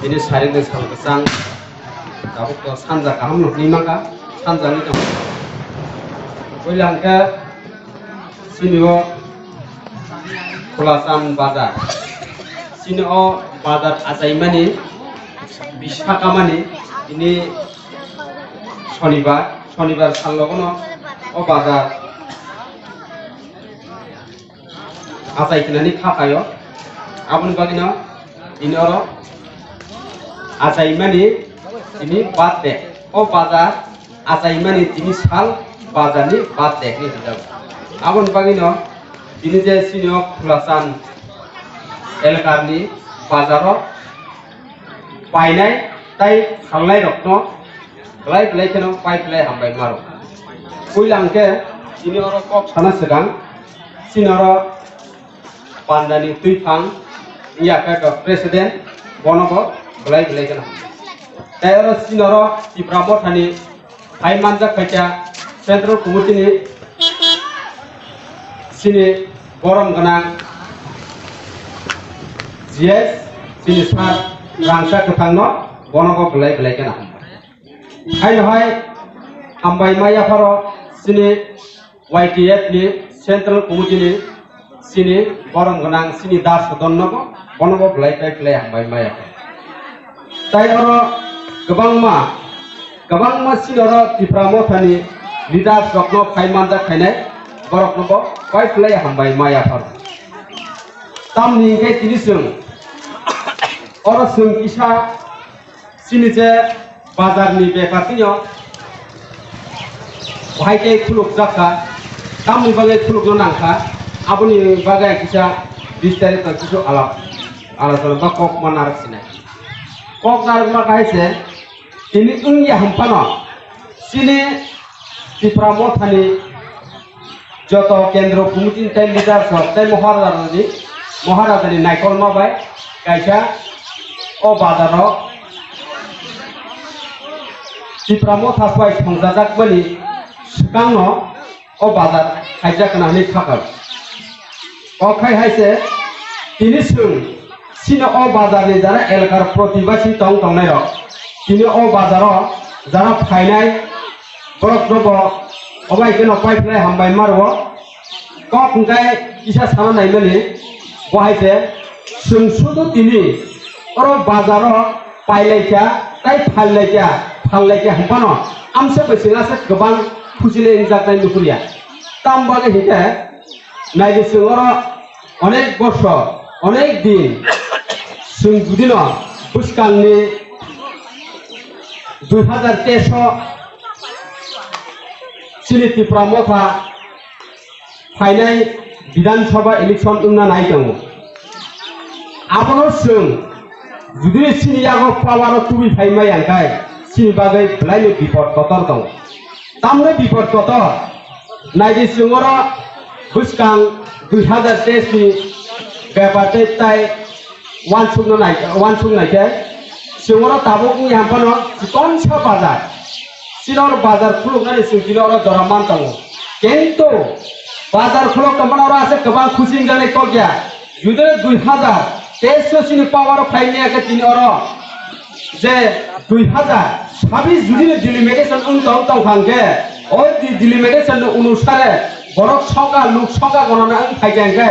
ini sari de sang kesang dapat to sanja kaham no ni maka sanja ni dong ulang ke sinio kulasan bazar sinio bazar asaimani bishakamani ini শনিবার সানলগনো ও বাজার আচাই কিনানি খাকায় আবুন বাগিনা ইনি or আচাই মানি তিনি বাদ দে ও বাজার আচাই মানি তিনি সাল বাজারনি বাদ দে নি হিসাব আবুন বাগিনা তিনি যে সিনিয় খুলাসান এলাকারনি বাজার পাইনাই তাই খালনাই রত্ন Belai belai kena pai belai hambai maru. Ulang ke sini orang kok sana sedang sini orang pandani tuipang iya ke presiden bonobo belai belai kena. Tapi orang sini orang di Prabot hani hai manja kerja sentral kumut ini sini borong kena JS sini smart rangsa ketang no bonobo belai belai kena. Hai hai ambai maya faro sini YTF ni central committee ni sini borong gonang sini das donno ko bonobo belai belai ambai maya tai oro gabang ma sini oro dipramo thani leaders rokno khaimanda khainai borok nobo pai belai ambai maya faro tam ni ke tini sung oro sung kisa sini je bazarni bekartinya wahai kuluk jaka kamu bagai kuluk nangka abuni bagai kisah distari terkusu alat kok menarik sini kok narik makai se ini ya hampano sini di Pramothani joto kendro pumutin tai litar sor tai moharajani naikol mabai kaisa o bazaro di Pramoth haswai thongjak bani sikangno o bazar haijak nani thakal o khai haise tini sung sino o bazar ni jara elkar protibasi tong nai rok tini o bazaro jara phainai borok nobo obai keno pai play hambai marwo kok ngai isa sana nai mani bo haise sung sudu tini oro bazaro pailaika tai phallaika Halai hampano amse besinase gobang fujile injak nai nukuria tambaga hite naigi sungoro onek borsho onek din sung judino buskangni 2013 sini di Pramotha fainai বিধানসভা election উন্না নাই দङ आपनो sung judini sini yago pawaro tubi faimai angkai sini bagai belai bipot kotor dong tamne bipot kotor naigi sungoro buskang 2013 ni bebate tai wansung naik ke sungoro tabuk ni hampano konsa bazar sinor bazar khuluk nani sungkilo oro doraman dong kento bazar khuluk kampana oro ase kebang khusin jane kok ya judine 2013 sini pawaro faimai ke tini oro je 2026 judine delimitation untau khangke oi delimitation অনুসারে বড় সংখ্যা লোক সংখ্যা গণনা থাকেঙ্গে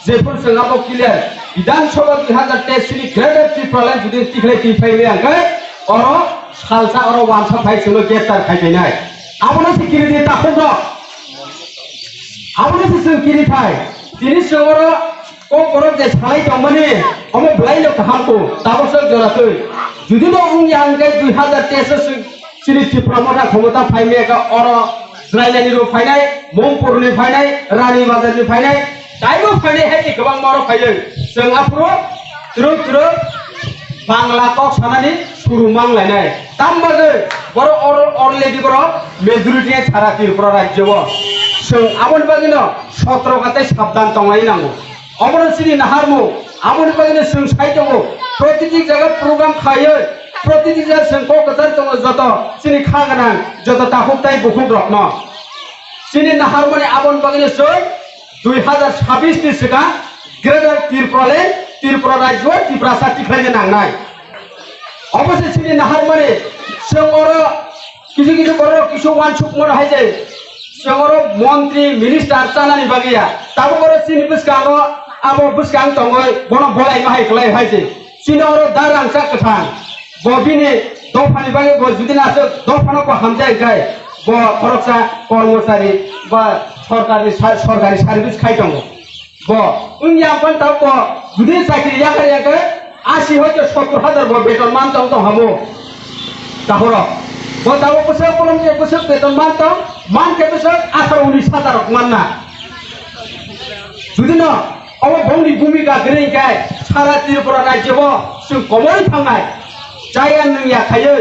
যেপুর সঙ্গাবো clear বিধানসভা 2023 नि greater Tripura जुदि तिखले तिफाइले आंगे और सालसा और वानसा फाइसलो गेटार खाइनाय आबोना सिकिरिटि ताखुन आबोना सिकिरिटि फाइ तिनि सगर को करब जे सालाय दमनि हम ब्लाइलो कामको ताबसो जराखै जुदि न उंनि आंगे 2023 सिनि त्रिपुरा क्षमता फाइमेगा और रायलानि रो फाइनाय ममपुरनि फाइनाय रानी बाजारनि फाइनाय दाइबो फाइनाय हे गोबां मारो फाइयो जों आफरो तुरु बांला कक सानानि सुरु मांलायनाय तामबागे बर अलरेडि बर मेजरिटी सारा त्रिपुरा राज्यबो जों आबन बागिनो 17 गाते साबधान तंगाय नांगौ अमर सिनि नाहारमु आबन बागिनो जों साइटमु प्रतिदिन जायगा प्रग्राम खायो प्रतिदिन जायगा जों कक्राझार दङ जत सिनि खागोनां जत ताहुकताय बुहुम रत्न सिनि नाहारमनि आबन बागिनो जों 2026 नि सिगां ग्रेटर त्रिपुरा राज्य त्रिपुरा साथि खायनो नांनाय অবশ্যই চিনি নাহার মানে সঙ্গর কিছু কিছু বড় কিছু ওয়ানসুক মনে হয় যে সঙ্গর মন্ত্রী মিনিস্টার চানানি বাগিয়া তাবো বড় চিনি বুসকাঙ্গ আবো বুসকাং তঙ্গই বন বলাই মাহাই খলাই হয়েছে চিনি ওর দারাং চাকথান ববিনে দফানি বাগে যদি না আছে দফানকো হামজাই গায় ব খরচা কর্মচারী বা সরকারি সার্ভিস খাইতঙ্গ ব উনি আপন তাও ব যদি চাকরি ইয়াকে 80 হয়তো 70,000 ব বেতন মানতং তো হামো তাহর ব তাও বছর কলমকে বছর বেতন মানতং মানকে বছর 18-19,000 মাননা যদি না অব বংনি ভূমিকা গরেই গায় সারা ত্রিপুরা রাজ্যব जों কমই থাंनाय जाया नोंया खायो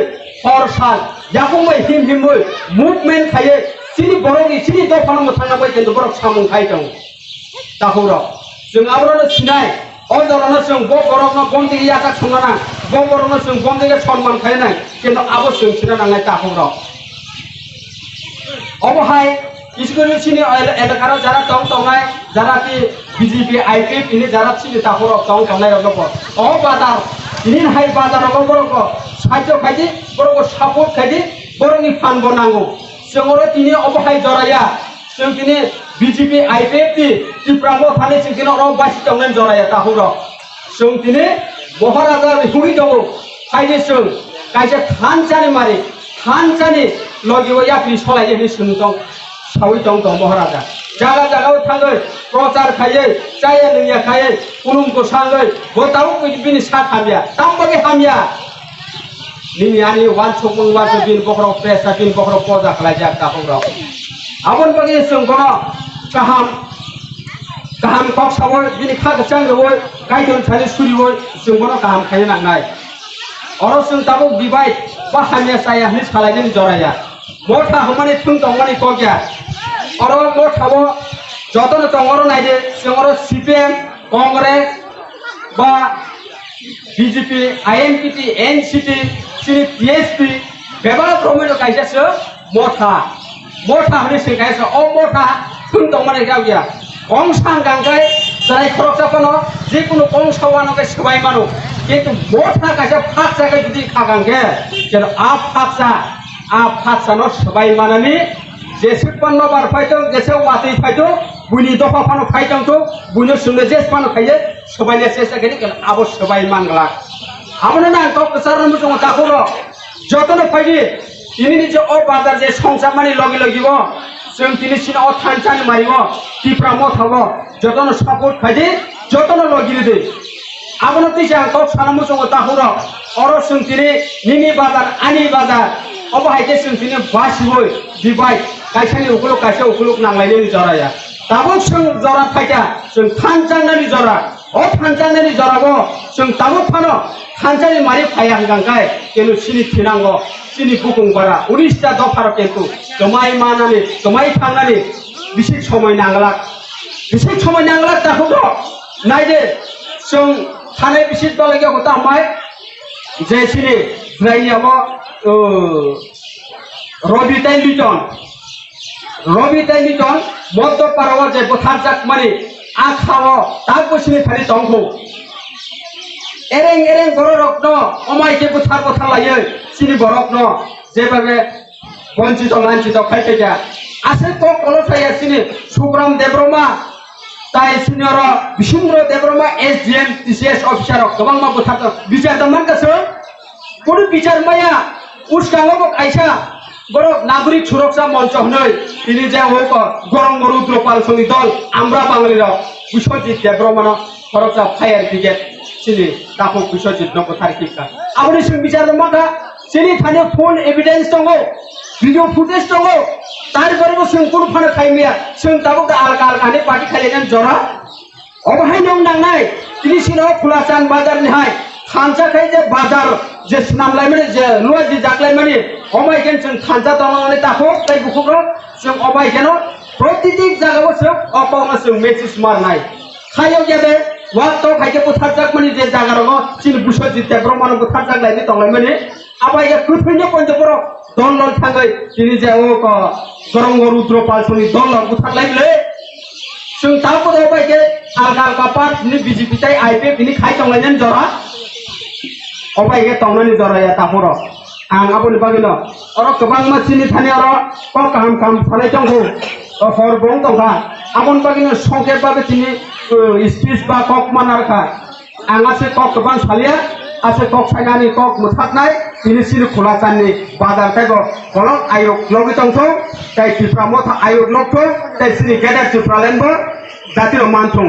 हर सान याखौमै हिम हिमै मुभमेन्ट खायो सिनि बर'नि सिनि दफानाव थांनांबाय खिन्थु बर'क सामुं खायदों दाखौर जों आब्रनो सिनाय अजरानो जों बर'नो बन्दी याका संनाना बर'नो जों बन्दी सन्मान खायनाय खिन्थु आबो जों सिना नांनाय दाखौर अबहाय इसकुल सिनि एलेकार जारा दं दंनाय जारा कि बिजेपि आइपिएफ इनि जारा सिनि दाखौर दं दंनाय रगब अ बाजार ini hai bazar boroko sajo khaji boroko support khaji boroni fan bonango sengoro tini obhai joraya seng tini BJP IPF ti pramo thane sing tini oro basi tongnen joraya tahuro seng tini moharaja huri dawo khaji seng kaisa than jani mari than jani logiwo yakri solai ni sungtong sawi tong tong moharaja jaga jaga थाङो प्रचार खायो जाया नोंया खायो खुलुमखौ साङो गोताव बिनि सा खामिया तामबागे खामिया निमियानि वान सकमं वान बिन बखरो प्रेसा बिन बखरो पजा खालाय दाखौर आबन बागे जों गन गाहाम गाहाम कक सावो बिनि खाग चांगो गायदन थानि सुरिवो जों गन गाहाम खायो नांनाय अरो जों ताबो बिबाय बा हामिया साया हिस खालायनि जराया मोठा हमानि थुं दंमानि कगिया अरो मोठाबो যতন তঙ্গর নাইদে সঙ্গর সিপিএম কংগ্রেস বা বিজেপি আইএনপিটি এনসিপি সিনি পিএসপি বেবা প্রমেন কাইসাসো মঠা মঠা হলে সে কাইসো অ মঠা থুন দংমানে গাওয়া কংসাং গাঙ্গাই যাই খরচাপনো যে কোনো কংসাওয়ানকে সবাই মানো কিন্তু মঠা কাইসা ফাক জায়গায় যদি খাগাঙ্গে যেন আ ফাকসানো সবাই মানানি जेसे पन्नो बार फाइतो जेसे वाती फाइतो बुनी दफा फानो फाइतों तो बुनो सुनो जेस फानो खाइए सबाइने सेस गनि केन आबो सबाइ मांगला आमने ना तो कसार नमु जों दाखौरो जतन फाइदि इनि जे अ बाजार जे संसार मानि लगे लगिबो जों तिनि सिना अ थानसानि मारिबो तिफ्रा म थाबो जतन सपोर्ट फाइदि जतन लगिरि दे आमने तिसा तो सानमु जों दाखौरो अरो जों तिनि निनि बाजार आनि बाजार अब हाइते जों तिनि बासिबो दिबाय कायसानि उखुलुक कायसा उखुलुक नांलायनि जराया दाबो जों जरा फाइटा जों थानजांनानि जरा अ थानजांनानि जराबो जों दाबो फानो थानजानि मारि फाया हंगांखाय केनु सिनि थिनांगो सिनि बुकुं बारा 19टा दफार केतु गमाय मानानि गमाय थांनानि बिसि समय नांगला दाखौरो नायदे जों थानाय बिसि बालागे हता माय जे सिनि रायनियाबो रवि ताइलिटन मध्य पाराव जे बोथारजाक माने आखाव ताक बसिनि थानि दंखौ एरें बररक्न अमायके बोथार लायो सिनि बरक्न जेबाबे वंचित लांचित खायफैया आसे तो कलथाया सिनि सुग्राम देब्रमा ताइ सिनियर बिसुन्द्र देब्रमा एसडीएम टीसीएस अफिसार गोबां मा बोथार बिचार दमान गासो कोन बिचार माया उसकांगो आइसा बरो नागरिक सुरक्षा मंच हनै तिनि जे होक गरम रुद्रपाल सनि दल आम्रा बांगलिर बिश्वजित देब्रमान खरचा फायर ब्रिगेड सिनि ताको बिश्वजित नको थारकिका आबनि जों बिचार माखा सिनि थाने फोन एविडेंस दङ भिडिअ फुटेज दङ तार बरबो जों कोन फानो खायमिया जों दाबो आलगा पार्टी खायलेन जरा अबहाय नों नांनाय तिनि सिनो खुलासान बाजार निहाय थानजाखाय जे बाजार जे नामलाय माने जे लुआ जि जाकलाय माने अमाय केन जों थानजा दंनानै दाखौ ताइ बुखुरो जों अमाय केन प्रतिदिन जागाव जों अपावनो जों मेसेज मारनाय खायाव गेदे वाट तो खायके बुथारजाक माने जे जागा दङ सिन बिश्वजित देब्रमान बुथारजाक लायनि दंलाय माने आबाय कुफैनो पन्जपर दलल थाङै तिनि जे ओ गरम रुद्रपाल सनि दलल बुथारलायले जों ताको अबाय के आलगा पार्ट नि बिजेपि ताइ आइपिएफ नि खाय दंलायन जरा अबाइगे तंनानै जराया ताफोराव आं आबोनि बागिनो अर गोबां मानसिनि थानि अर कल काम काम थानाय दंखौ हर बं दंखा आबोनि बागिनो संखेब बाबे तिनि स्पिच बा कक मानारखा आंआसे कक गोबां सालिया आसे कक साइनानि कक मुथाबनाय तिनि सिरि खुला चाननि बाजार थाइगो कलक आयोग लगि दंखौ ताइ तिफ्रा मथा आयोग लगखौ ताइ सिरि गेदेर तिफ्रालेनबो जातिर मानथं